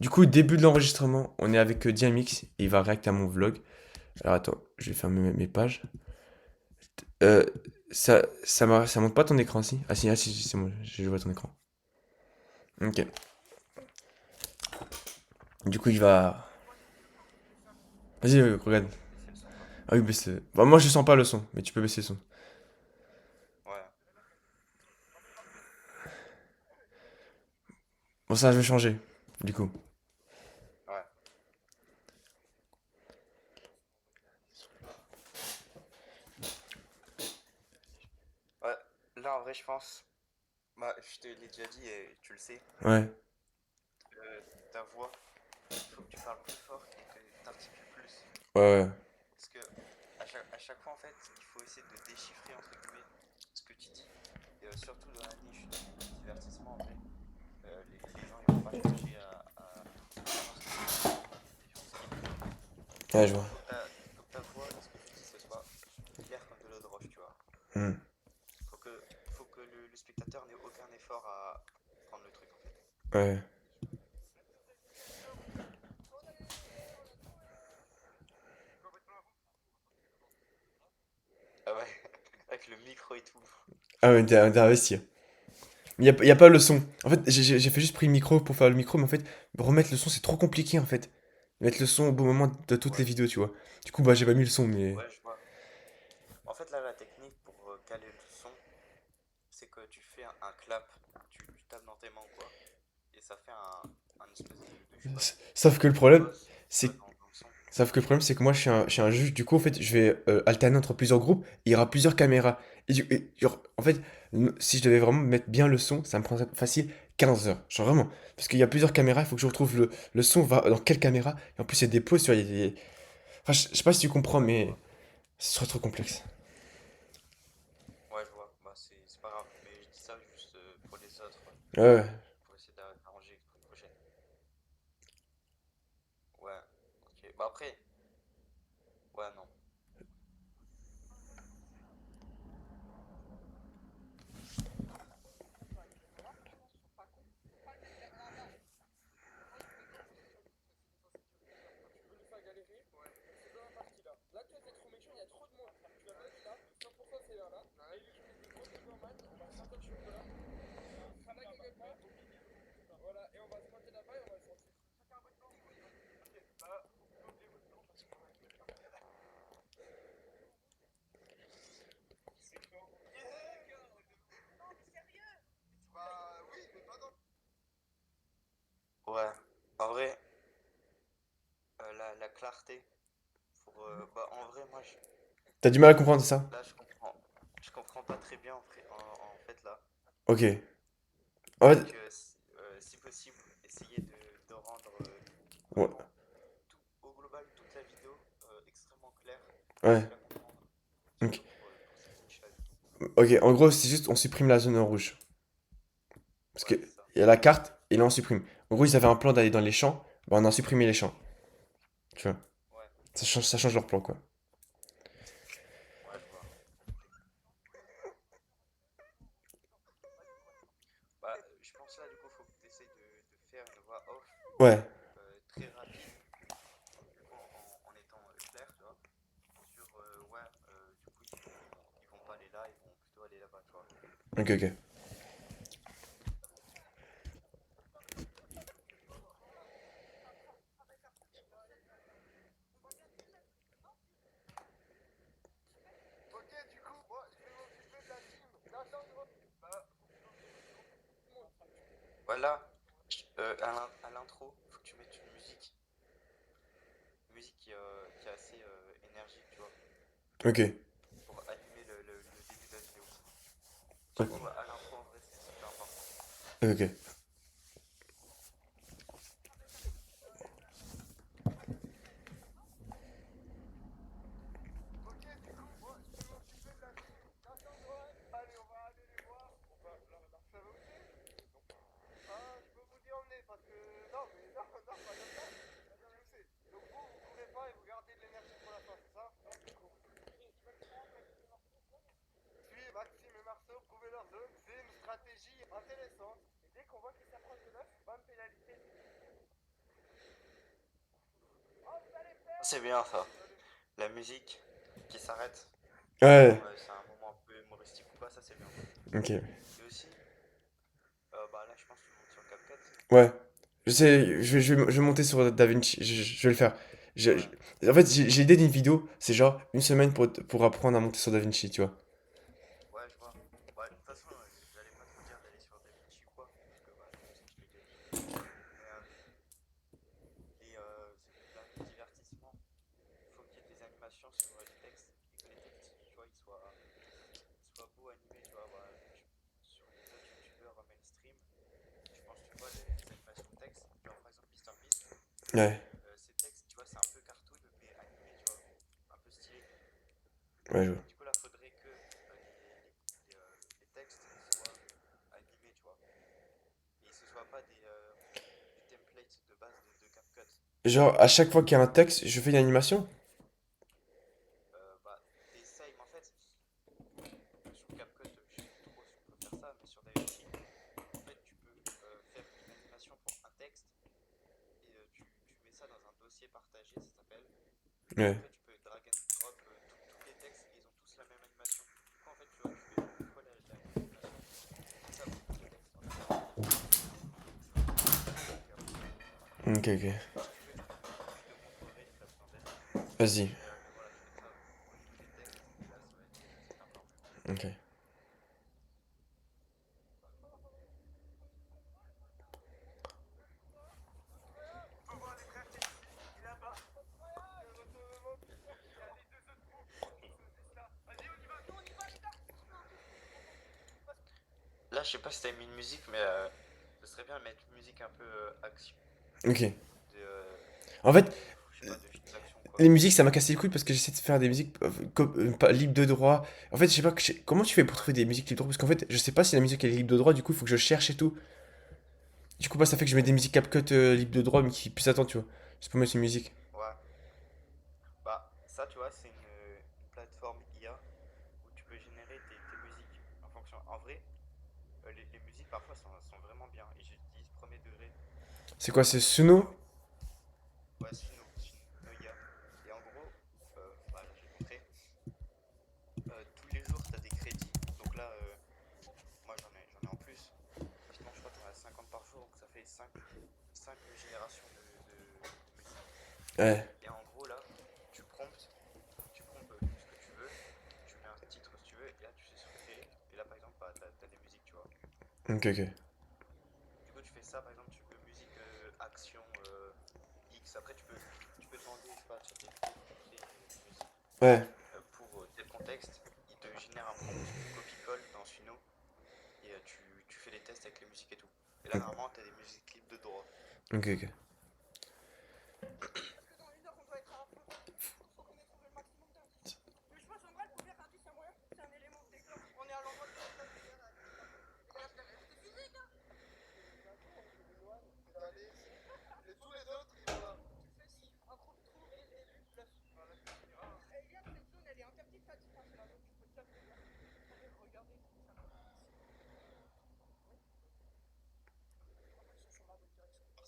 Du coup, début de l'enregistrement, on est avec Diamix et il va réacter à mon vlog. Alors attends, je vais fermer mes pages. Euh, ça monte pas ton écran, si? Ah si, c'est bon, je vois ton écran. Ok. Du coup, il va. Vas-y, regarde. Baisser le son, quoi. Ah oui, baisse le. Bah, moi, je sens pas le son, mais tu peux baisser le son. Ouais, Bon, ça, je vais changer, du coup. ouais. Ouais, là en vrai, je pense, bah, je te l'ai déjà dit et tu le sais, Ouais, euh, ta voix, il faut que tu parles plus fort et que tu articules plus. ouais. Parce que à chaque fois, en fait, il faut essayer de déchiffrer, entre guillemets, ce que tu dis. Et surtout dans la niche du divertissement, en vrai, les gens, ils vont pas chercher à savoir ce que tu dis. Ils vont skip, tu vois. Ouais, je Donc, vois. faut que ta voix et ce que tu dis, ce soit clair comme de l'eau de roche, tu vois. Hmm. Faut que le spectateur n'ait aucun effort à prendre le truc, en fait. Ouais. Ah ouais, avec le micro et tout. Ah ouais, t'es investi. Y a pas le son. En fait, j'ai fait juste pris le micro pour faire le micro, mais en fait, remettre le son, c'est trop compliqué, en fait. Mettre le son au bon moment de toutes les Ouais, vidéos, tu vois. Du coup, bah, j'ai pas mis le son, mais. ouais, je vois. En fait, là, la technique pour caler le son, c'est que tu fais un clap, tu tapes dans tes mains, quoi, et ça fait un espèce je sais pas, Sauf que le de problème, boss, tu vois, c'est dans le son. Sauf que le problème, c'est que moi, je suis un juge. Du coup, en fait, je vais alterner entre plusieurs groupes. Il y aura plusieurs caméras. Genre, en fait, si je devais vraiment mettre bien le son, ça me prendrait facile 15 heures. Genre vraiment. Parce qu'il y a plusieurs caméras, il faut que je retrouve le son va dans quelle caméra. Et en plus, il y a des pauses, tu vois. Enfin, je sais pas si tu comprends, Ouais, je mais vois. ce serait trop complexe. Ouais, je vois. Bah, c'est pas grave. Mais je dis ça juste pour les autres, Ouais, ouais. pour essayer d'arranger pour une prochaine. Ouais, ok. Bah, après, ouais, non. Ouais, en vrai, la clarté, bah, en vrai, T'as du mal à comprendre ça? là, je comprends pas très bien, en fait, là. Ok. En fait, Donc, si possible, essayez de rendre ouais. vraiment au global toute la vidéo extrêmement claire, Ouais. facile à comprendre, Ok. surtout pour cette niche-là et tout. Ok, en gros, c'est juste, on supprime la zone en rouge. Parce que Ouais, c'est ça. il y a la carte, et là, on supprime. En gros, ils avaient un plan d'aller dans les champs. Bah, on a supprimé les champs. Tu vois. Ouais, Ça change leur plan, quoi. ouais, je vois. Bah, je pense là, du coup, faut que tu essayes de faire une voix off Ouais. très rapide, du coup, en étant clair, tu vois, sur, ouais, du coup, ils vont pas aller là, ils vont plutôt aller là-bas, tu vois. Ok, ok. Voilà, à l'intro, faut que tu mettes une musique qui est assez énergique, tu vois, Ok. pour animer le début de la vidéo. Surtout Ok. à l'intro, en vrai, c'est super important. Ok. c'est bien ça. La musique qui s'arrête Ouais, quand c'est un moment un peu humoristique ou pas, ça c'est bien. ok. Et aussi, bah là je pense que tu montes sur CapCut. Ouais. Je sais, je vais monter sur DaVinci, je vais le faire. Ouais, En fait, j'ai l'idée d'une vidéo, c'est genre une semaine pour apprendre à monter sur DaVinci, tu vois. ouais, je vois. Ouais, de toute façon, j'allais pas trop dire d'aller sur DaVinci ou quoi, parce que bah, tu sais, je l'ai déjà dit. Mais et là, le divertissement, il faut qu'il y ait des animations sur les textes et que les textes, tu vois, ils soient beaux animés, tu vois. Voilà, sur les autres youtubeurs mainstream, je pense, tu vois, les animations de texte, genre par exemple MrBeast, Ouais, ses textes, tu vois, c'est un peu cartoon, mais animé, tu vois, un peu stylé. ouais, je vois. Et du coup, là, faudrait que les textes soient animés, tu vois. Et ce soit pas des templates de base de CapCut. Genre, à chaque fois qu'il y a un texte, je fais une animation? Bah, t'essayes, mais en fait, sur CapCut, je sais plus trop si on peut faire ça, mais sur DaVinci, en fait, tu peux faire une animation pour un texte et tu mets ça dans un dossier partagé, ça s'appelle. Et Ouais. après, tu peux drag and drop tous les textes et ils ont tous la même animation. Du coup, en fait, tu vois, tu fais une fois l'animation, tu fais ça pour tous les textes en même temps. Donc, Ok, ok. si tu veux, je te montrerai si tu as besoin d'aide. Vas-y. Mais voilà, je fais ça pour tous les textes et là, ça fait encore mieux. Ok. Là, je sais pas si t'as mis une musique, mais ce serait bien de mettre une musique un peu action. Ok. De, En fait, je sais pas, de films d'action ou quoi. les musiques, ça m'a cassé les couilles parce que j'essaie de faire des musiques pas libres de droit. En fait, je sais pas comment tu fais pour Ouais, trouver des musiques libres de droit parce qu'en fait, je sais pas si la musique elle est libre de droit, du coup, il faut que je cherche et tout. Du coup, bah, ça fait que je mets des musiques CapCut libres de droit, mais qui puissent attendre, tu vois. Je peux mettre une musique. ouais. Bah, ça, tu vois, c'est une plateforme IA où tu peux générer tes musiques en fonction. En vrai, les musiques parfois sont vraiment bien et j'utilise premier degré. C'est quoi, c'est Suno? Genre, ouais, Suno IA. Et en gros, bah là, je vais te montrer. Tous les jours, tu as des crédits. Donc là, moi, j'en ai en plus. Sinon, je crois que tu en as 50 par jour. Donc ça fait cinq générations de musique. Ouais. Et en gros, là, tu promptes, tu promptes ce que tu veux. Tu mets un titre si tu veux. Et là, tu fais sur créer. Et là, par exemple, bah, t'as des musiques, tu vois. Ok, ok. Du coup, tu fais ça, par exemple, tu veux musique action X. Après, tu peux demander, je sais pas, ChatGPT de te créer une musique Ouais. pour tel contexte. Il te génère un prompt, tu copies-colles dans Suno et tu fais les tests avec les musiques et tout. Et là, normalement, tu as des musiques libres de droit. Ok, ok.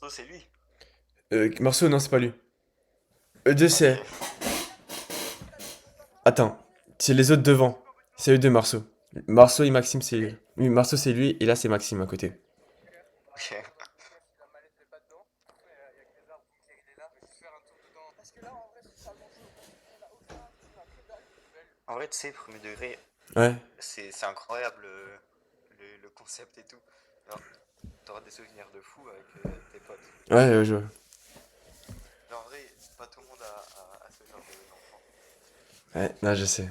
Ça, c'est lui. Marceau, non, c'est pas lui. E2, Ok. c'est. Attends. C'est les autres devant. C'est eux deux, Marceau. Marceau et Maxime, c'est. Lui. Oui, Marceau, c'est lui, et là, c'est Maxime à côté. Ok. En vrai, tu sais, premier degré, Ouais. c'est incroyable le concept et tout. Genre, t'auras des souvenirs de fou avec tes potes. Ouais, je vois. Genre, en vrai, pas tout le monde a ce genre d'enfant. Ouais, là, je sais.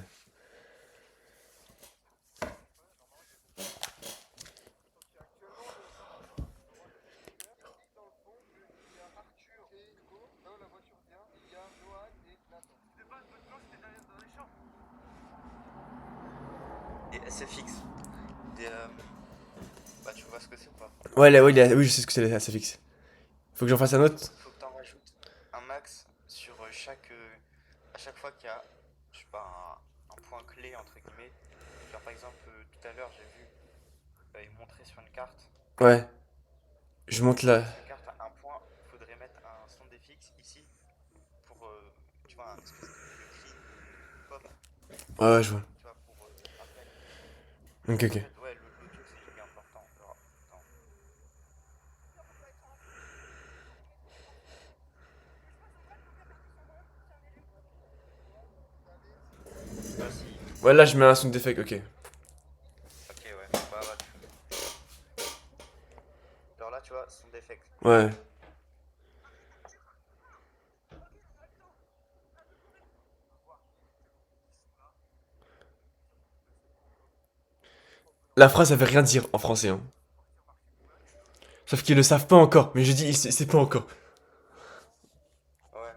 Et SFX, des, bah, tu vois ce que c'est ou pas? Ouais, là, oui, oui, je sais ce que c'est, la fixe. Faut que j'en fasse un autre? Faut que t'en rajoutes un max sur à chaque fois qu'il y a, je sais pas, un point clé entre guillemets. Genre par exemple, tout à l'heure j'ai vu, il montrait sur une carte. Ouais. Je Il monte là. montrait sur une carte un point, faudrait mettre un son d'FX ici pour tu vois, un espèce de clean pop, Ouais, ouais, je vois. tu vois, pour rappel. Ok, En ok. fait, ouais, l'audio c'est giga important. Alors, attends. Ah si, Ouais, là, je mets un sound effect, ok. ok, ouais, bah, bah, alors là, tu vois, son défect. Ouais. La phrase, ça veut rien dire en français, hein. Sauf qu'ils le savent pas encore, mais je dis, c'est pas encore. Ouais,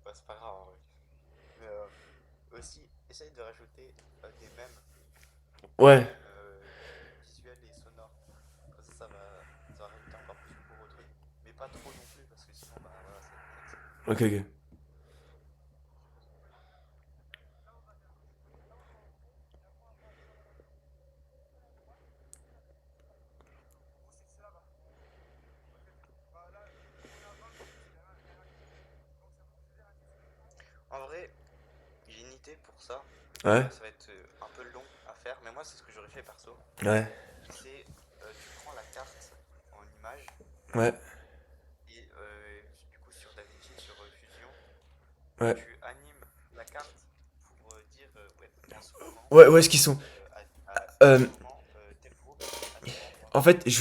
bah, c'est pas grave en vrai. Mais aussi, essaye de rajouter des mèmes, Ouais. visuels et sonores. Comme ça va rajouter encore plus court au truc. Mais pas trop non plus, parce que sinon, bah voilà, ça va être net. Ok, ok. En vrai, j'ai une idée pour ça. Ouais. Ça va être un peu long à faire, mais moi, c'est ce que j'aurais fait perso. Ouais. C'est, tu prends la carte en image, Ouais. et du coup, sur DaVinci, sur Fusion, Ouais. tu animes la carte pour dire, ouais, en ce moment, Ouais, où est-ce qu'ils sont? à tel Euh, moment, tel groupe, à tel endroit. En fait, Comme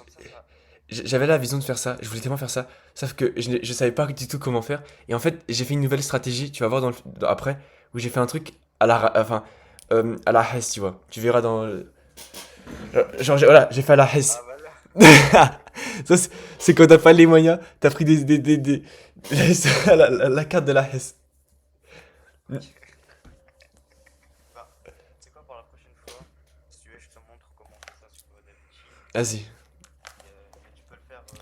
ça. j'avais la vision de faire ça, je voulais tellement faire ça, sauf que je savais pas du tout comment faire. Et en fait, j'ai fait une nouvelle stratégie, tu vas voir après, où j'ai fait un truc à enfin, à la Hess, tu vois. Tu verras dans. Genre, voilà, j'ai fait à la Ah Hess. bah là, Ça, c'est quand t'as pas les moyens, t'as pris la carte de la Hess. ok. Bah, c'est quoi pour la prochaine fois? Si tu veux, je te montre comment on fait ça sur DaVinci. Vas-y. Mais tu peux le faire assez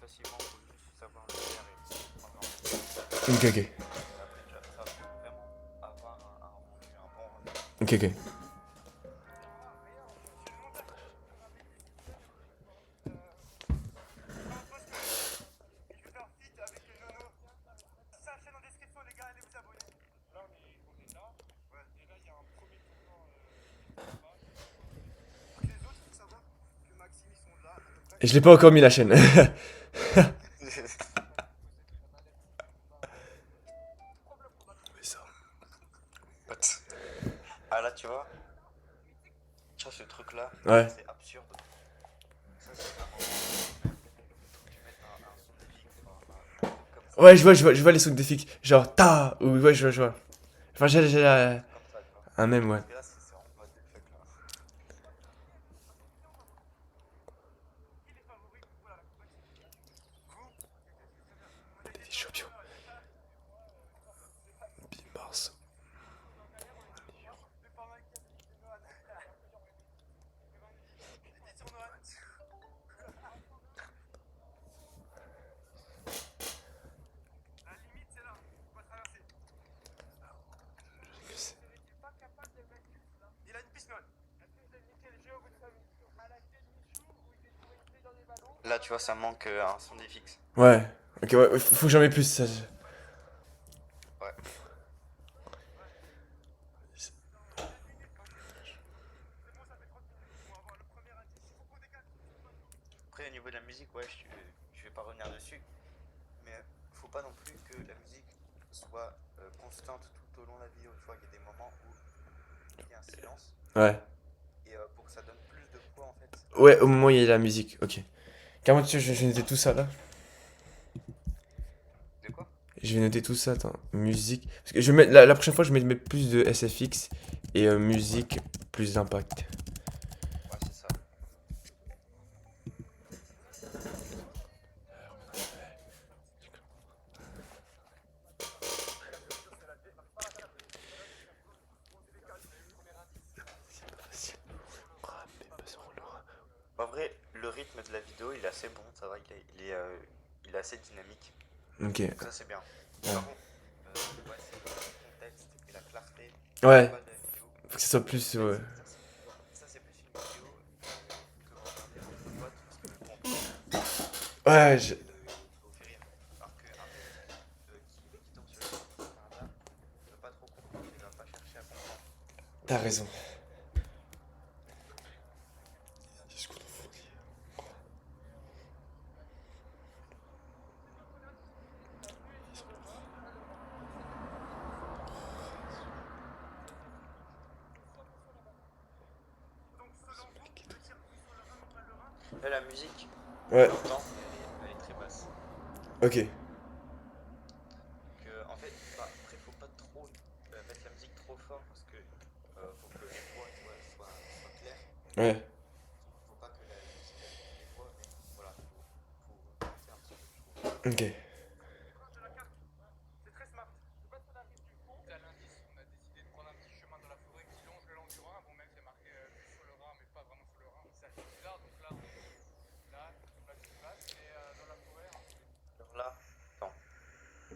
facilement, faut juste savoir le faire et ça prendra un peu de temps. Ok, ok. Mais après, ça va vraiment avoir un bon rendu. Ok, ok. Et je l'ai pas encore mis la chaîne. Ça. What? Ah là, tu vois ce truc-là, Ouais. c'est absurde. Ça, c'est un moment où faut que tu mettes un son défi, enfin, un truc comme ça. Ouais, je vois les sons défis. Genre, ta! Ou ouais, je vois. Enfin, j'ai Un truc comme ça, tu vois. un même, ouais. Parce que là, c'est en mode fuck là. Des champions. Mars. Là, tu vois, ça manque un son des fixes. Ouais. Ok, ouais, faut que j'en mette plus. Ça. Ouais. Après, au niveau de la musique, ouais, je vais pas revenir dessus. Mais faut pas non plus que la musique soit constante tout au long de la vidéo. Tu vois, il y a des moments où il y a un silence. Ouais. Et pour que ça donne plus de poids, en fait, Ouais, au à la moment où il y a vidéo. la musique. Ok. Carrément, tu sais, je vais noter tout ça là. De quoi? Je vais noter tout ça, attends. Musique. Parce que je vais mettre, la prochaine fois, je vais mettre plus de SFX et musique, plus d'impact. Ouais, c'est ça. En vrai, le rythme de la vidéo, il est assez bon, ça va, il est assez dynamique. Ok. Donc ça, c'est bien. Par contre, ouais, c'est le contexte et la clarté Ouais. globale de la vidéo. Faut que ce soit En plus. fait, Ouais. ça c'est plus une vidéo que vous regardez entre potes parce que bon, toi, Ouais, ça vous fait rire. Alors qu'un mec T'as raison. Qu'est-ce qu'on en fout? Là, la musique que Ouais, t'entends, elle est très basse. ok. Donc, en fait, bah, après, faut pas trop mettre la musique trop fort parce que faut que les voix, tu vois, soient claires. Ouais, Faut pas que la musique affecte les voix, mais voilà, faut monter un petit peu, je trouve. ok. Alors là, attends. Tu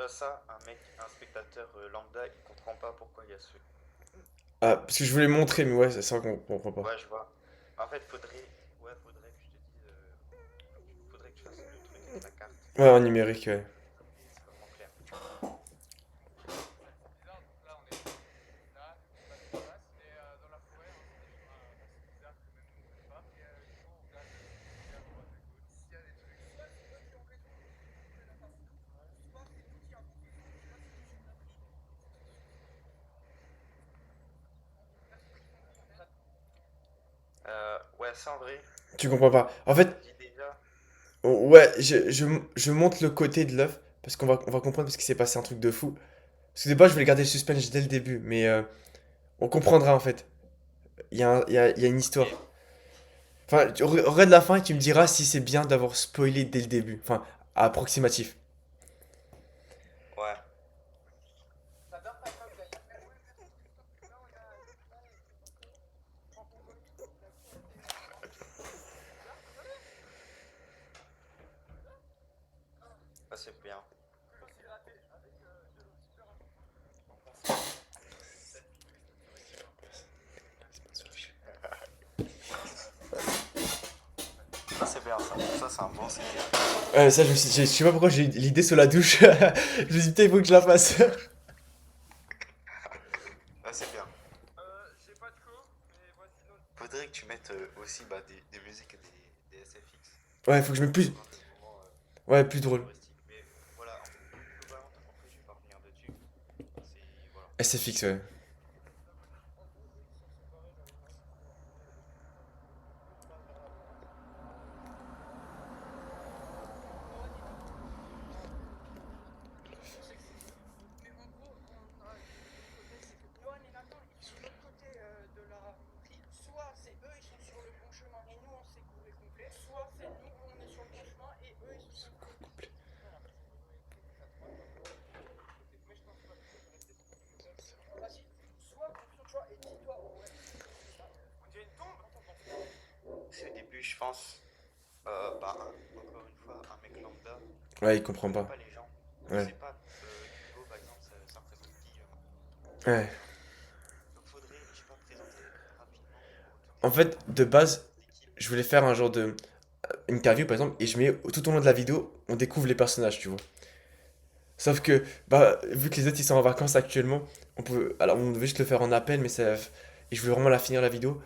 vois ça, un spectateur lambda, il comprend pas pourquoi il y a ce. Ah, parce que je voulais montrer, mais ouais, c'est vrai qu'on comprend pas. Ouais, je vois. En fait, faudrait que je te dise, faudrait que tu fasses le truc avec la carte. Ouais, en numérique, ouais. C'est vraiment clair. Ouais, ça en vrai, Tu comprends pas. En je fait, me dis déjà. ouais, je monte le côté de l'œuf, parce qu'on va comprendre parce qu'il s'est passé un truc de fou. Parce que de base, je voulais garder le suspense dès le début, mais on comprendra en fait. Il y a une Ok, histoire. Enfin, regarde la fin et tu me ok. diras si c'est bien d'avoir spoilé dès le début. Enfin, approximatif. Ouais. Ça c'est bien. Ça c'est bien ça. Ça c'est un bon signe. Ça, je sais pas pourquoi j'ai eu l'idée sur la douche. Je me suis dit, putain, il faut que je la fasse. Ça c'est bien. Faudrait que tu mettes aussi bah, des musiques et des SFX. Ouais, faut que je mette plus. Dans des moments Ouais, plus drôle. humoristiques. Mais voilà, globalement, après je vais pas revenir dessus. C'est. Voilà. SFX, ouais. C'est au début, je pense. Bah, encore une fois, un mec lambda, Ouais, il il comprend connaît pas. pas les gens. Il Ouais. sait pas qu'Hugo, par exemple, ça représente qui Ouais. les gens. Donc faudrait, je sais pas, présenter rapidement autour En des fait, de base, équipes. je voulais faire un genre de interview, par exemple, et je mets tout au long de la vidéo, on découvre les personnages, tu vois. Sauf que, bah, vu que les autres ils sont en vacances actuellement, alors on devait juste le faire en appel, mais ça, et je voulais vraiment la finir la vidéo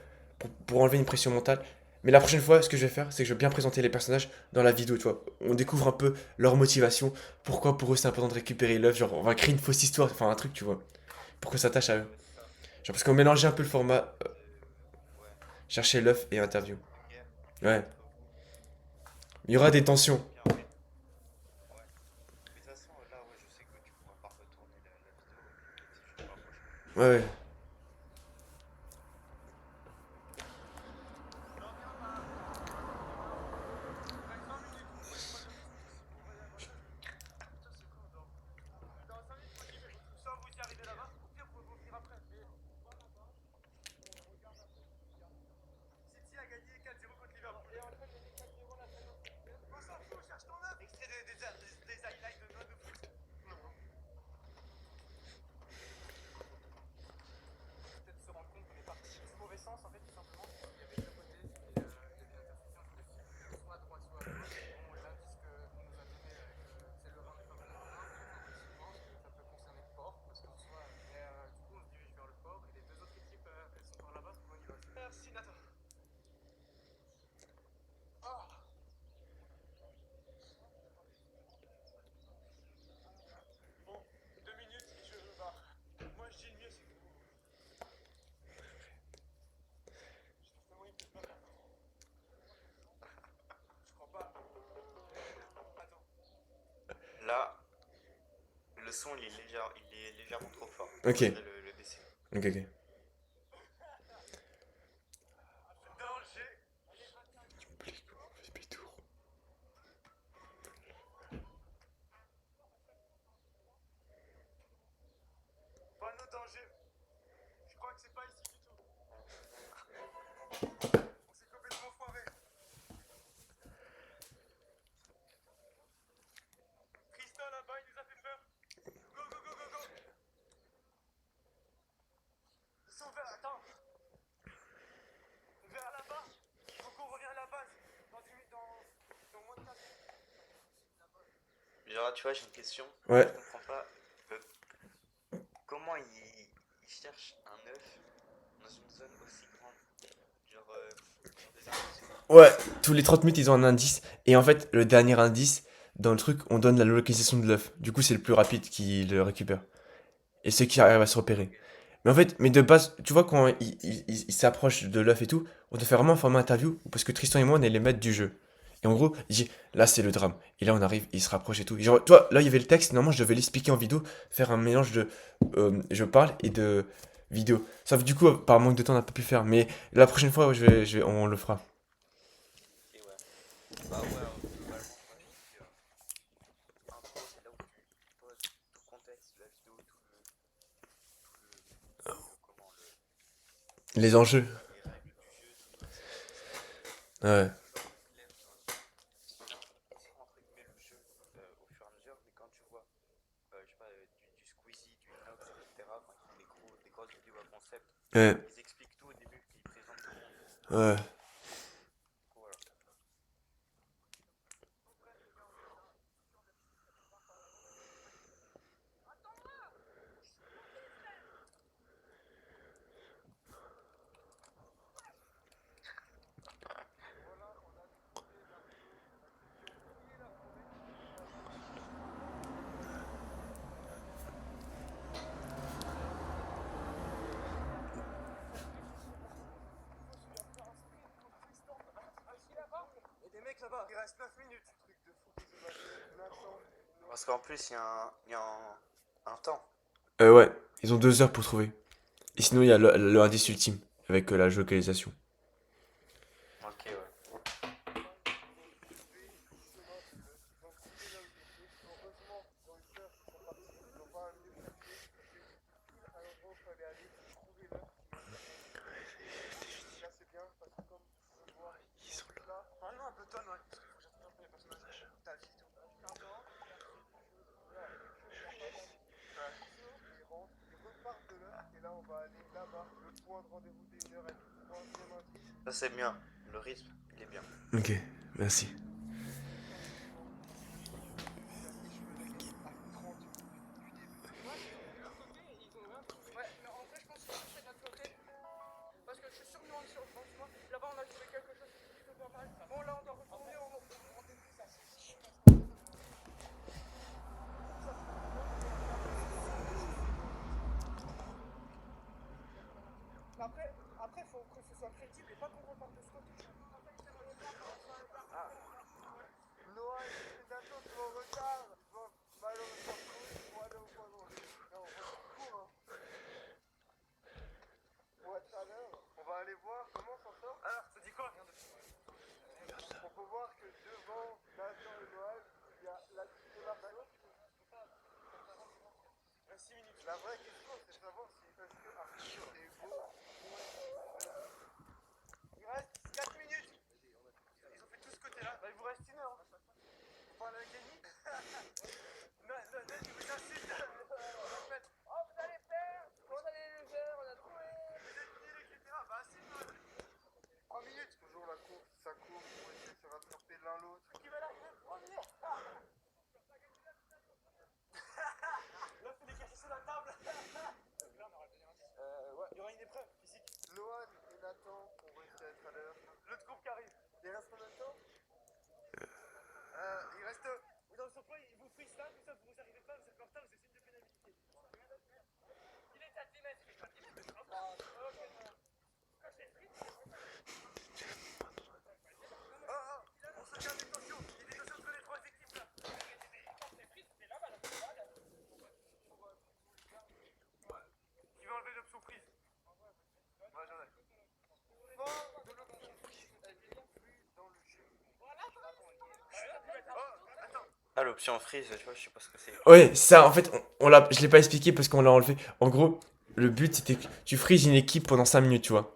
pour enlever une pression mentale. Mais la prochaine fois, ce que je vais faire, c'est que je vais bien présenter les personnages dans la vidéo, tu vois. On découvre un peu leur motivation, pourquoi pour eux c'est important de récupérer l'œuf, genre on va créer une fausse histoire, enfin un truc, tu vois, pour qu'on s'attache à eux. Ouais, c'est ça. Genre parce qu'on mélangeait un peu le format, Ouais, chercher l'œuf et une interview. sorte de guerre Ouais. entre vous. Il y aura des Ça tensions. c'est bien, ouais. Ouais. Mais de toute façon, là, ouais, je sais que tu pourras pas retourner la vidéo, c'est juste pour la prochaine. Ouais, ouais. son il est légèrement trop fort. Ok, Faudrait le baisser. ok, ok. Panneau danger. Je crois que c'est pas ici du tout. On s'est complètement foiré. Tristan là-bas, il nous a fait peur. Go, go, go, go, go. Ils sont vers. Attends. Vers là-bas. Il faut qu'on revienne à la base. Dans moins de 4 minutes. Genre, tu vois, j'ai une question. Ouais. Je comprends pas. Comment ils cherchent un œuf dans une zone aussi grande? Genre, ils ont des indices. Ouais, tous les 30 minutes, ils ont un indice. Et en fait, le dernier indice, dans le truc, on donne la localisation de l'œuf. Du coup, c'est le plus rapide qui le récupère. Et ceux qui arrivent à se repérer. Mais en fait, mais de base, tu vois, quand il s'approche de l'œuf et tout, on doit faire vraiment un format interview. Parce que Tristan et moi, on est les maîtres du jeu. Et en gros, il dit, là, c'est le drame. Et là, on arrive, il se rapproche et tout. Genre, toi, là, il y avait le texte. Normalement, je devais l'expliquer en vidéo, faire un mélange de je parle et de vidéo. Sauf du coup, par manque de temps, on n'a pas pu faire. Mais la prochaine fois, ouais, on le fera. Et ouais. Bah ouais, globalement, quand tu dis intro, c'est là où tu poses tout le contexte de la vidéo, comment, Les enjeux. les règles du jeu, tout, etc. Ouais. Vraiment clair dans entre guillemets le jeu au fur et à mesure, mais quand tu vois, je sais pas, du Squeezie, du Inox, etc., quand ils font des grosses vidéos à concept, Ouais. ils expliquent tout au début, puis ils présentent tout le monde. Ouais. Du coup, voilà. Et des mecs là-bas, il reste 9 minutes. Truc de fou qu'ils imaginent Nathan. Parce qu'en plus, il y a un temps. Ouais. Ils ont 2 heures pour trouver. Et sinon, il y a le indice ultime, avec la localisation. Ok, ouais. Ah non, un peu tonne, ouais. Parce qu'il faut que j'attende un peu les personnages. Ta vie, tout. Ça, c'est bien. Le rythme, il est bien. Ok, merci. Ouais, mais en vrai, je pense que c'est de notre côté. Parce que je suis sûr que nous, on est sur le bon chemin. Là-bas, on a trouvé quelque chose qui est plutôt pas mal. Bon, là, on doit retourner au début. Ça, après, faut que ce soit crédible et pas qu'on reparte de ce côté. Ah. Noah et Nathan sont en retard. Ils vont malheureusement courir pour aller au point de rendez-vous. Non, on court, hein. Pour être à l'heure, on va aller voir comment on s'en sort. Alors, ça dit quoi? On peut voir que devant Nathan et Noël, il y a la petite Marceau. 6 minutes. La vraie question, c'est de savoir si est-ce que Arthur est beau. Il reste 4 minutes. Ils ont fait tout ce côté-là. Bah, il vous reste 1 heure. Vous parlez avec Kenny? Non, il vous incite. Oh, vous allez faire. On allait les faire, on a trouvé. Vous êtes nuls, etc. Bah, c'est mal. 3 minutes. Toujours la course, ça court pour essayer de se rattraper l'un l'autre. Qui va l'arriver le premier? Là, faut décaisser sur la table. Ouais, il y aura une épreuve physique. Lohan et Nathan ont réussi à être à l'heure. L'autre groupe qui arrive. Il reste combien de temps? l'option freeze, tu vois, je sais pas ce que c'est. Ouais, ça, en fait, je l'ai pas expliqué parce qu'on l'a enlevé. En gros, le but, c'était que tu frises une équipe pendant 5 minutes, tu vois.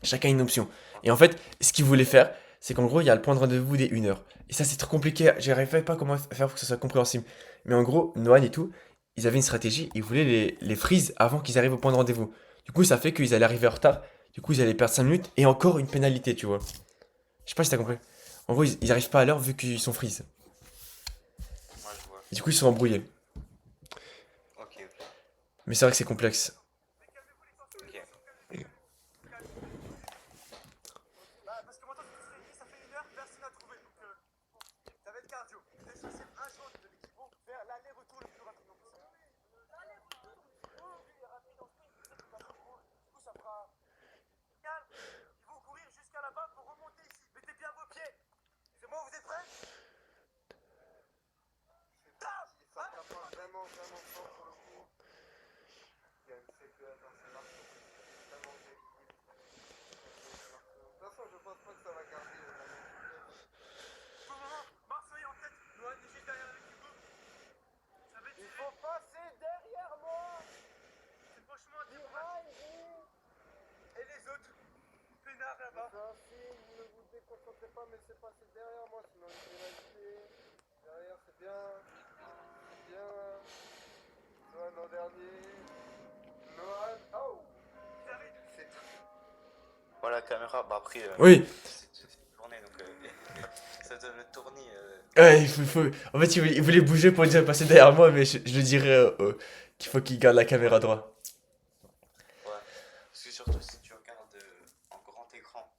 Chacun une option. Ok. Et en fait, ce qu'ils voulaient faire, c'est qu'en gros, il y a le point de rendez-vous des 1 heure. Et ça, c'est trop compliqué. J'arrivais pas comment faire pour que ça soit compréhensible. Mais en gros, Noan et tout, ils avaient une stratégie. Ils voulaient les freeze avant qu'ils arrivent au point de rendez-vous. Du coup, ça fait qu'ils allaient arriver en retard. Du coup, ils allaient perdre 5 minutes et encore une pénalité, tu vois. Je sais pas si t'as compris. Ouais, En gros, ils arrivent pas à l'heure vu qu'ils sont freeze. moi je vois. Et du coup, ils sont embrouillés. Ok, ok. Mais c'est vrai que c'est complexe. Ok. Voilà, la caméra, bah après, Oui, c'est tourné, donc ça donne le tournis. ouais, En fait, il voulait bouger pour dire passer derrière moi, mais je le dirais qu'il faut qu'il garde la caméra Ouais, droite. ouais. Parce que surtout si tu regardes en grand écran,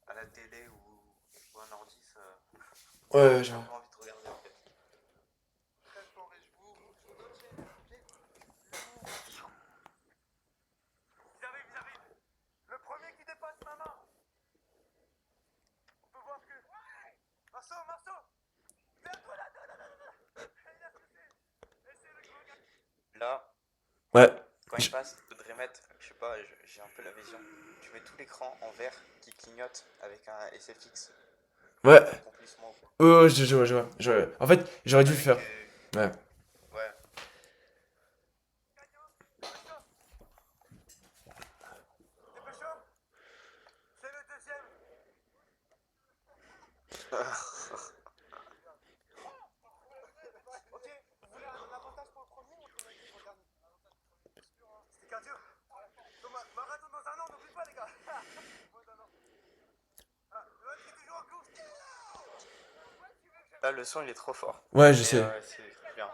à la télé ou un ordi, ça. Ouais, J'ai un genre. peu envie de regarder en fait. Là, Ouais, quand il je- passe, il faudrait mettre, je sais pas, j'ai un peu la vision. Tu mets tout l'écran en vert qui clignote avec un SFX ouais, pour qu'on puisse voir. En fait, j'aurais dû le Avec. faire. Ouais. Ouais. Là, le son il est trop fort. Ouais, je Mais sais. c'est bien.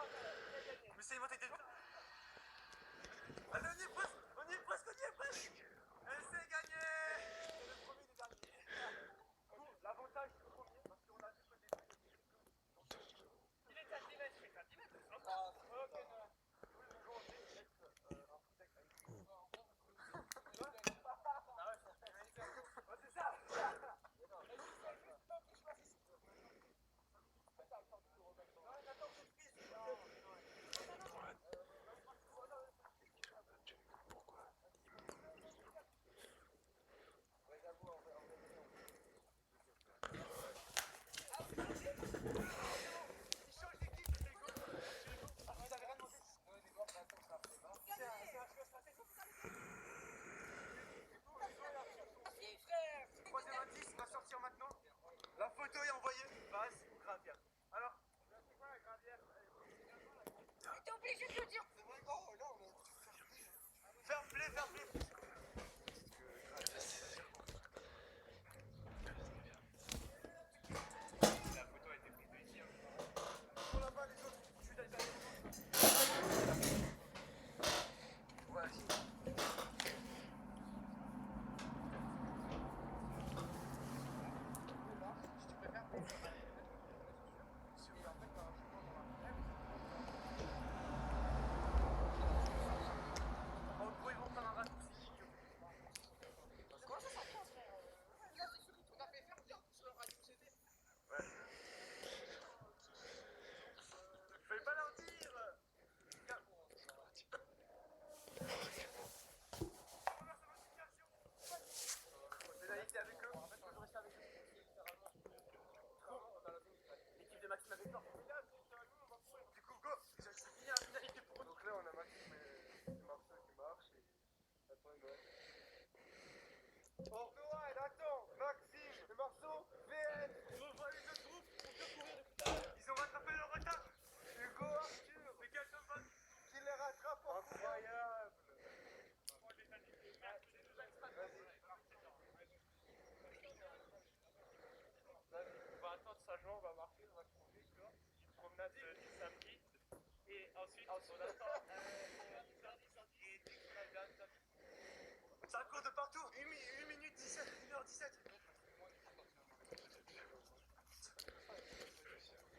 Ça court de partout. 1 minute 17, 1h17.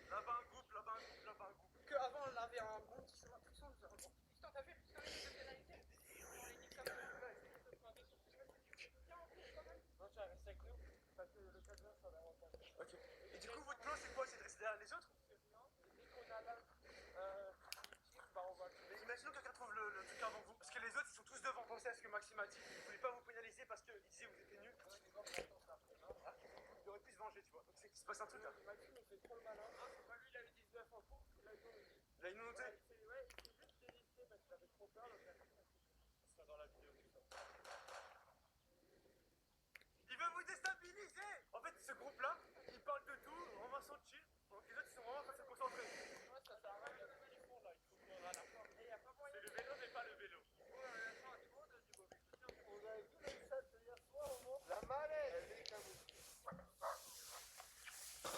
Là-bas un groupe, là-bas un groupe, là-bas un groupe. Que avant on avait un groupe qui se voit tout seul. Putain, t'as vu putain, les nationalités. On les nique comme ça. Non, tu vas rester avec nous. Parce que le 4 ça va avantage. Ok. Et du coup, votre plan c'est quoi? C'est de rester derrière les autres? Non, dès qu'on a l'un, bah on va. Mais imaginons que quelqu'un trouve le truc avant vous. Parce que les autres ils sont tous devant. Pensez à ce que Maxime a dit. Il voulait pas vous pénaliser parce qu'il disait vous étiez nuls. Il aurait pu se venger, tu vois. Donc c'est qu'il se passe un truc là. Maxime il fait trop le malin. Ah, c'est pas lui, il avait 19 en cours. Là ils ont noté. Là ils ont noté. Ouais, il s'est juste délesté parce qu'il avait trop peur. Donc il sera dans la vidéo tout ça. Il veut vous déstabiliser. En fait, ce groupe-là, il parle de tout, vraiment sans chill. Donc les autres, ils sont vraiment en train de se concentrer. Ouais, ça sert à rien de faire les fonds là. Il faut qu'on a la fin. Et y a pas moyen. C'est le vélo, mais pas le vélo. Ouais, à la fin, du monde, du mauvais soutien. On avait vu le chat hier soir au moins. La malaise. Elle est comme.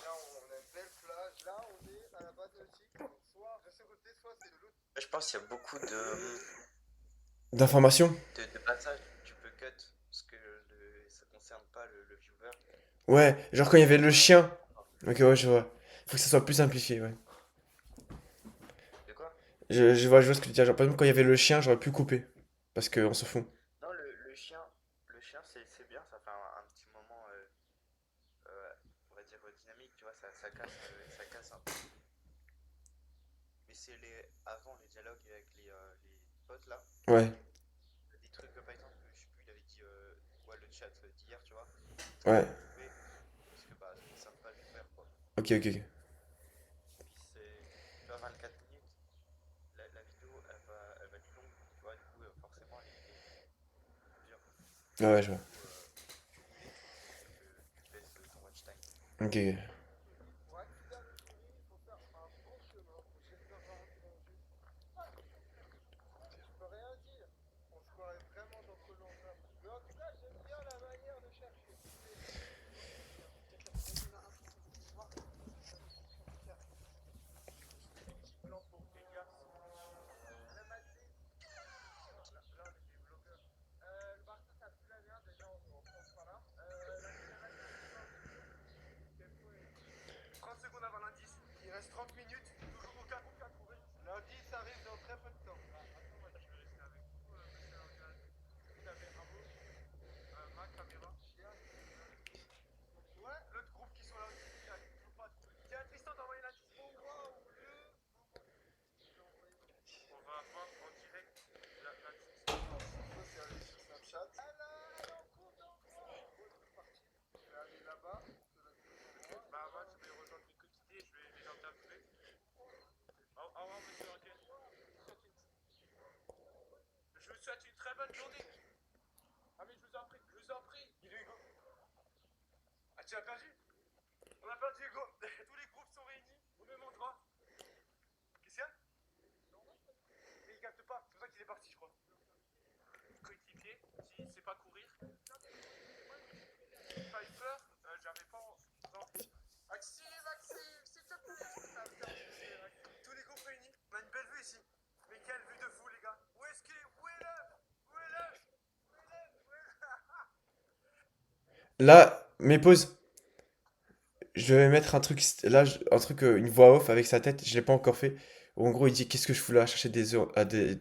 Là, on a une belle plage. Là, on est à la base nautique. Donc, soit de ce côté, soit c'est de l'autre. Je pense qu'il y a beaucoup D'informations? de passages que tu peux cut. Parce que ça concerne pas le viewer. Ouais, genre quand il y avait le chien. Ok, ouais, je vois. Faut que ça soit plus simplifié, ouais. De quoi? Je vois ce que tu dis. Genre, par exemple, quand il y avait le chien, j'aurais pu couper. Parce qu'on se fout. Non, le chien c'est bien, ça fait un petit moment, on va dire dynamique, tu vois, ça casse un peu. Mais c'est avant les dialogues avec les potes là, Ouais, des trucs par exemple, je sais plus, il avait dit, ouais, le chat d'hier, tu vois, ça ouais. on peut couper, parce que bah, ça concerne pas le viewer quoi. Ok, ok, ok. Puis c'est, tu vois, 24 minutes, la vidéo elle va être longue, tu vois, du coup, forcément les dure. Ah ouais, Du je vois. coup, tu limite, tu baisses ton watch time. Ok, ok. Pour accéder à l'autorité, il faut faire un bon chemin. J'espère rentrer dans le jeu. Je peux rien dire. On se croirait vraiment dans Koh-Lanta. Mais en tout cas, j'aime bien la manière de chercher. Plan pour les garçons. La Madrid. Là, on est des blogueurs. Le Barça, ça pue la merde. Déjà, on pense pas là. La génération, c'est ça aussi. Quel point? 30 secondes avant l'indice. Il reste 30 minutes. Toujours aucun trouvé. L'indice arrive dans très peu de temps. Ah, attends, moi, je vais rester avec vous, monsieur l'organisateur. Vous avez Ramos, ma caméra. Ouais, l'autre groupe qui sont là aussi, qui arrive toujours pas à trouver. Tiens, Tristan, t'as envoyé l'indice. Waouh, on va voir en direct l'indice. Ça, c'est allé sur Snapchat. Alors, coupe d'envoi. Ouais, c'est parti. Je vais aller là-bas. Bah, moi, je vais rejoindre mes coéquipiers, je vais les interviewer. Au revoir, monsieur Anquet. Je vous souhaite une très bonne journée. Ah, mais je vous en prie, je vous en prie. Il est Hugo. Ah, tu as perdu? On a perdu Hugo. Tous les groupes sont réunis au même endroit. Qu'est-ce qu'il y a? Mais il capte pas, c'est pour ça qu'il est parti, je crois. Coéquipier, s'il sait pas courir. Pfeiffer, j'avais pas. Non. Maxime, s'il te plaît. Tous les groupes réunis. On a une belle vue ici. Mais quelle vue de fou, les gars. Où est-ce qu'il est? Où est l'œuf? Où est l'œuf? Là, mes pauses. Je vais mettre un truc, là, un truc, une voix off avec sa tête, je l'ai pas encore fait. Où en gros, il dit qu'est-ce que je fous là, à chercher des œufs,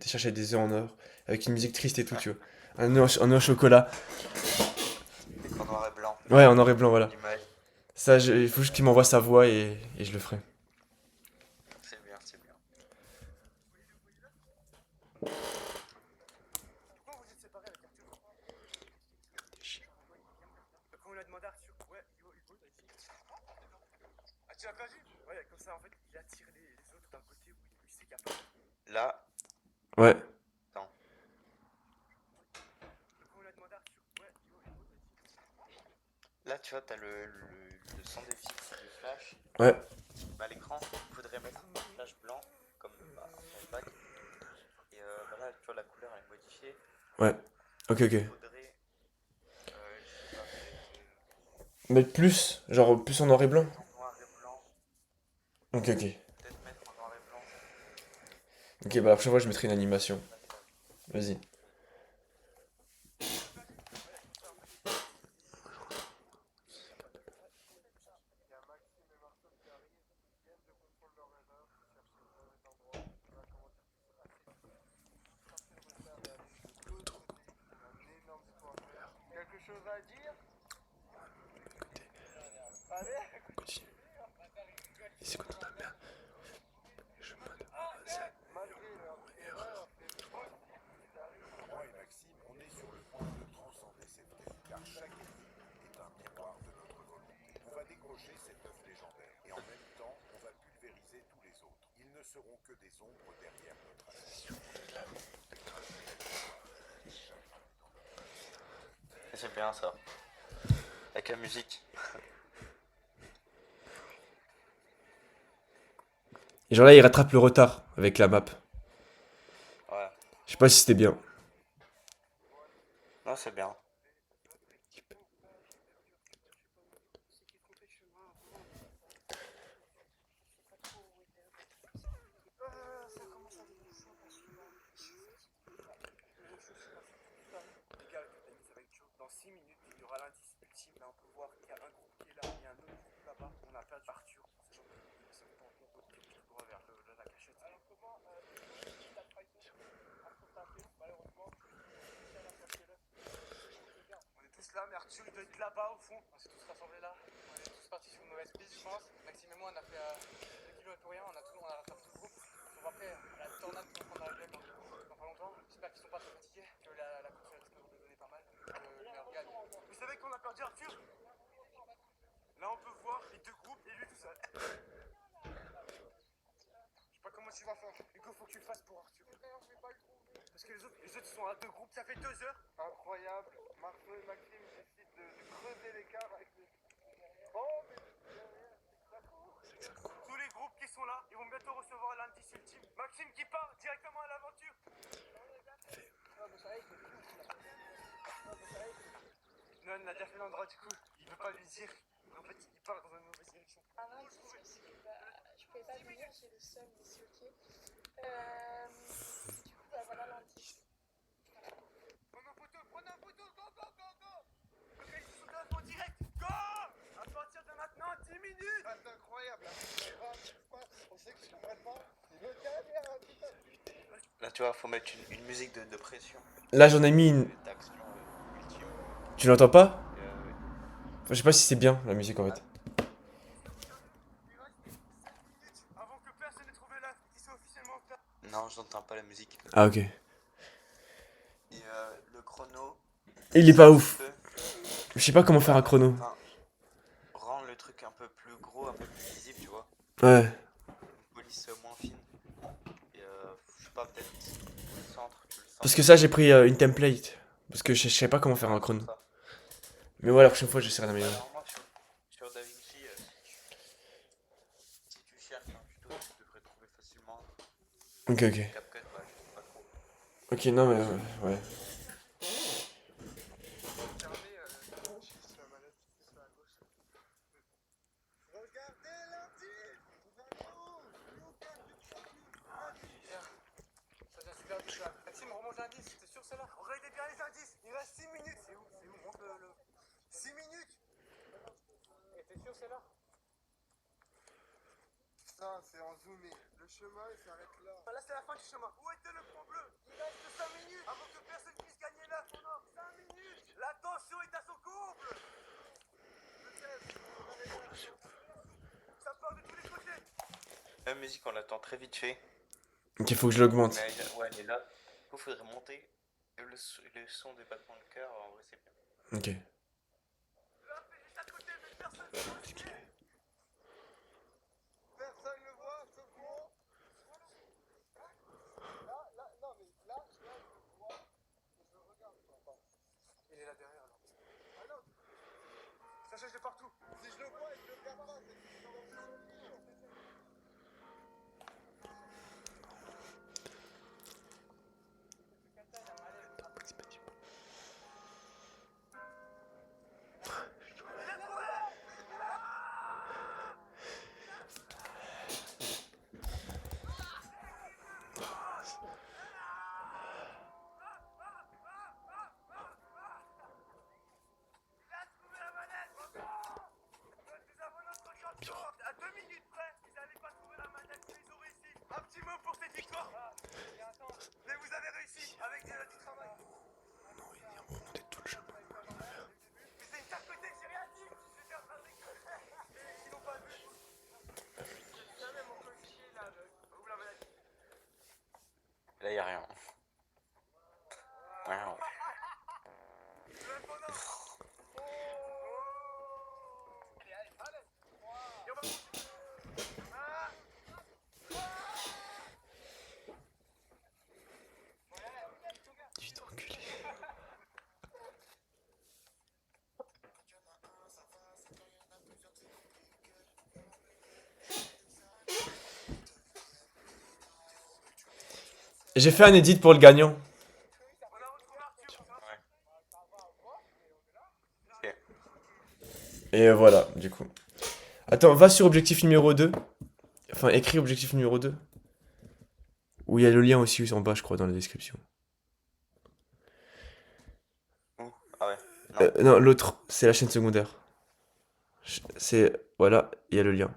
chercher des œufs en or, avec une musique triste et tout, tu vois. Un œuf au chocolat. En noir et blanc. Ouais, en or et blanc, voilà. L'image. Ça, il faut juste qu'il m'envoie sa voix et je le ferai. C'est bien, c'est bien. Pourquoi vous êtes séparés avec Arthur? Quand on a demandé à Arthur, ouais, Hugo, t'as dit. Ah, tu as perdu? Ouais, comme ça, en fait, il attire les autres d'un côté où il sait qu'il n'y a pas. Là, Ouais. attends. Quand on a demandé à Arthur, ouais, Hugo, t'as dit. Là, tu vois, t'as le son des fixes du flash. Ouais. Bah, à l'écran, il faudrait mettre un flash blanc, comme bah, un flashback. Et bah là, tu vois, la couleur elle est modifiée. Ouais. Ok, ok. Il faudrait, je sais pas, peut-être Mettre plus, genre plus en noir et blanc. en noir et blanc. Ok, ok. Peut-être mettre Ok, bah la prochaine fois, je mettrai une animation. Vas-y. Quelque chose à dire? Continue. C'est quoi ton merde? Je Malgré leur erreur, Moi et Maxime, on est sur le point de transcender cette quête, car chaque énigme est un miroir de notre volonté. On va décrocher cet œuf légendaire, et en même temps, on va pulvériser tous les autres. Ils ne seront que des ombres derrière notre action. c'est bien ça. Avec la musique. Et genre là, il rattrape le retard avec la map. Ouais. Je sais pas si c'était bien. Non, c'est bien. Dans 6 minutes, il y aura l'indice ultime. Là, on peut voir qu'il y a un groupe qui est là, il y a un autre groupe là-bas. On a perdu Arthur. On vers la cachette. Alors, comment la trahison malheureusement, on est tous là, mais Arthur il doit être là-bas au fond. On s'est tous rassemblés là. On est tous partis sur une mauvaise piste, je pense. Maxime et moi, on a fait 2 kilos et pour rien. On a rattrapé tout le groupe. On va après la tornade qui va prendre la gueule dans pas longtemps. J'espère qu'ils sont pas trop fatigués, que la course risque de donner pas mal. Le meilleur gagne. Vous savez qu'on a perdu Arthur? Là, on peut voir les deux groupes et lui tout seul. Je sais pas comment tu vas faire. Hugo, faut que tu le fasses pour Arthur. Je vais pas le trouver. Parce que les autres sont à deux groupes, ça fait 2 heures. Incroyable. Marceau et Maxime décident de creuser l'écart avec les. Oh, mais tous les groupes qui sont là, ils vont bientôt recevoir l'indice ultime. Maxime qui part directement à l'aventure. Non, on a déjà fait l'endroit du coup. Il veut pas lui dire. En fait, il part dans une mauvaise direction. Ah non, c'est parce que je pouvais pas venir, j'ai le seum, mais c'est ok. Du coup, bah voilà l'indice. Prenons photo, go, go, go, go. Ok, ils sont là en direct, go. À partir de maintenant, 10 minutes. Ah, c'est incroyable. On sait que je comprends pas. Il veut gagner, putain. Là, tu vois, faut mettre une musique de pression. Là, j'en ai mis une. D'action ultime. Tu l'entends pas? Oui. Je sais pas si c'est bien la musique en fait. Il reste 7 minutes avant que personne n'ait trouvé l'œuf qui soit officiellement fait. Non, j'entends pas la musique. Ah, ok. Et le chrono. Il est pas ouf. Peu, Je sais pas comment faire un chrono. enfin, rendre le truc un peu plus gros, un peu plus visible, tu vois. Ouais. Une police moins fine. Et je sais pas, peut-être au centre, tu le sens. Parce que ça, j'ai pris une template. Parce que je sais pas comment faire un chrono. Ça. Mais ouais, la prochaine fois, j'essaierai d'améliorer. Normalement, sur DaVinci, si tu cherches un tuto, tu devrais trouver facilement. Ok, ok. CapCut, bah, je sais pas trop. Ok, non, mais ouais. Regardez l'indice. Ça vient super vite là. Maxime, remonte l'indice, t'es sûr c'est là? Regardez bien les indices. Il reste 6 minutes. C'est où monte le. 6 minutes. Et t'es sûr c'est là? Ça, c'est en zoomé. Le chemin, il s'arrête là. Là, c'est la fin du chemin. Où était le point bleu? Il reste 5 minutes avant que personne puisse gagner l'œuf en or. 5 minutes. La tension est à son comble. Ça part de tous les côtés. La musique, on l'attend très vite fait. Ok, faut que je l'augmente. Mais ouais, elle est là. Il faudrait monter. Et le son des battements de cœur, en vrai, c'est bien. Ok. L'œuf est juste à côté, mais personne ne voit ce qu'il est. Personne ne voit ce gros. Là, non, mais là, je vois. Je regarde. Il est là derrière là. Ah non. Ça cherche de partout. Si je le vois et que je le regarde pas, c'est que je suis dans le Là, y a rien. Rien. Putain, enculé. J'ai fait un edit pour le gagnant. Ok. Et voilà, du coup. Attends, va sur objectif numéro 2. Enfin, écris objectif numéro 2. Où il y a le lien aussi en bas, je crois, dans la description. Où? Ah ouais. Non, l'autre, c'est la chaîne secondaire. C'est... Voilà, il y a le lien.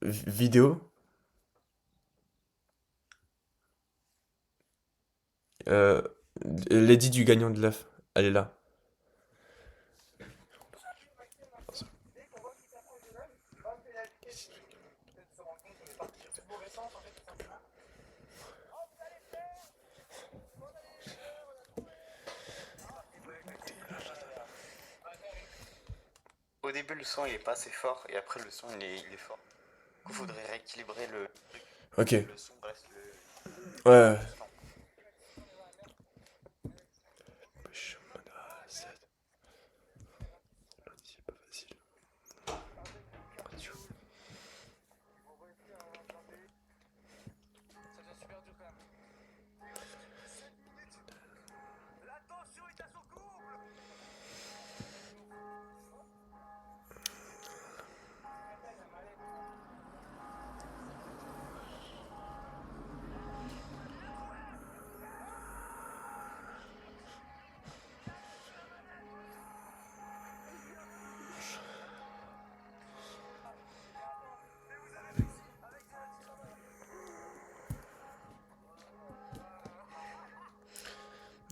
Vidéo. Euh, L'édit du gagnant de l'œuf. Elle est là. Au début, le son il est pas assez fort et après, le son il est fort. Du coup, faudrait rééquilibrer le truc. Ok. Le son reste le. Ouais. C'est pas facile. Ça devient super dur quand même. L'attention est à son comble.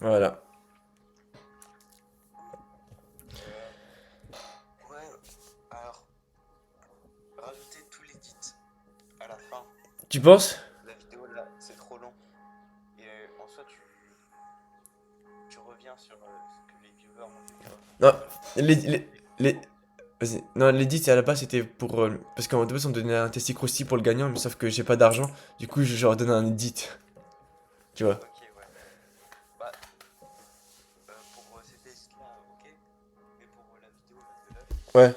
Voilà. Ouais, alors. Rajouter tout l'édit à la fin. Tu penses? La vidéo là, c'est trop long. Et en soi, tu reviens sur ce que les viewers ont dit, tu vois. Non, les... Vas-y. Non, l'édit à la base c'était pour... parce qu'en base on donnait un testy crousty pour le gagnant, mais sauf que j'ai pas d'argent. Du coup, je leur donne un edit. Tu vois. Ok, ouais. Bah, pour ces tests là, ok. Mais pour la vidéo là, de l'œuf, Ouais.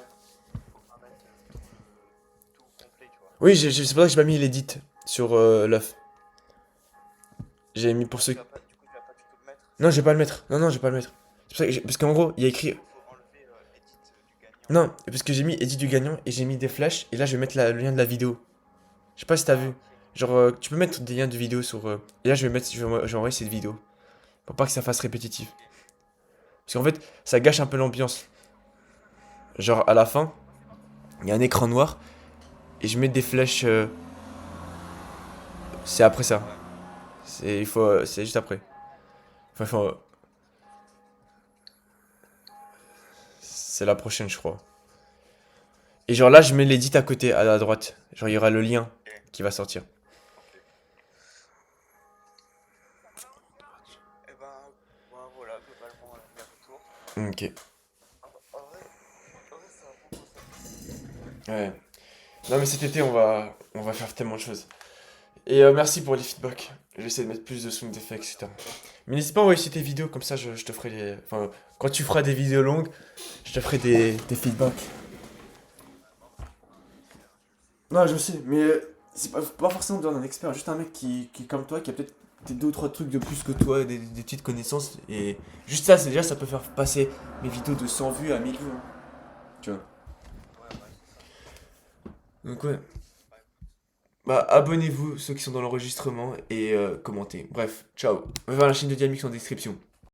faut pas mettre tout complet, tu vois. Oui, c'est pour ça que j'ai pas mis l'édit sur l'œuf. J'ai mis pour ceux... Du coup, tu vas pas du tout le mettre. Non, je vais pas le mettre. Non, je vais pas le mettre. C'est pour ça que parce qu'en gros, il y a écrit... Faut enlever l'édit du gagnant. Non, parce que j'ai mis edit du gagnant et j'ai mis des flashs. Et là, je vais mettre le lien de la vidéo. Je sais pas si t'as vu. Ok. Genre, tu peux mettre des liens de vidéo sur... Et là, je vais envoyer cette vidéo. Pour pas que ça fasse répétitif. Parce qu'en fait, ça gâche un peu l'ambiance. Genre, à la fin, il y a un écran noir. Et je mets des flèches... C'est après ça. C'est juste après. Enfin, c'est la prochaine, je crois. Et genre là, je mets l'édit à côté, à la droite. Genre, il y aura le lien qui va sortir. Et ben, voilà, globalement, mes retours. Ok. En vrai, c'est un bon concept. Ouais. Non, mais cet été, on va faire tellement de choses. Et merci pour les feedbacks. J'essaie de mettre plus de sound d'effets, etc. Mais n'hésite pas à envoyer aussi tes vidéos, comme ça je te ferai les... Enfin, quand tu feras des vidéos longues, je te ferai des feedbacks. Non, je sais, mais c'est pas forcément besoin d'un expert, juste un mec qui est comme toi, qui a peut-être des 2 ou 3 trucs de plus que toi, des petites connaissances. Et juste ça, c'est déjà, ça peut faire passer mes vidéos de 100 vues à 1000 vues. Hein. Tu vois. Donc ouais. Bah abonnez-vous ceux qui sont dans l'enregistrement et commentez. Bref, ciao. On va voir la chaîne de Diamix en description.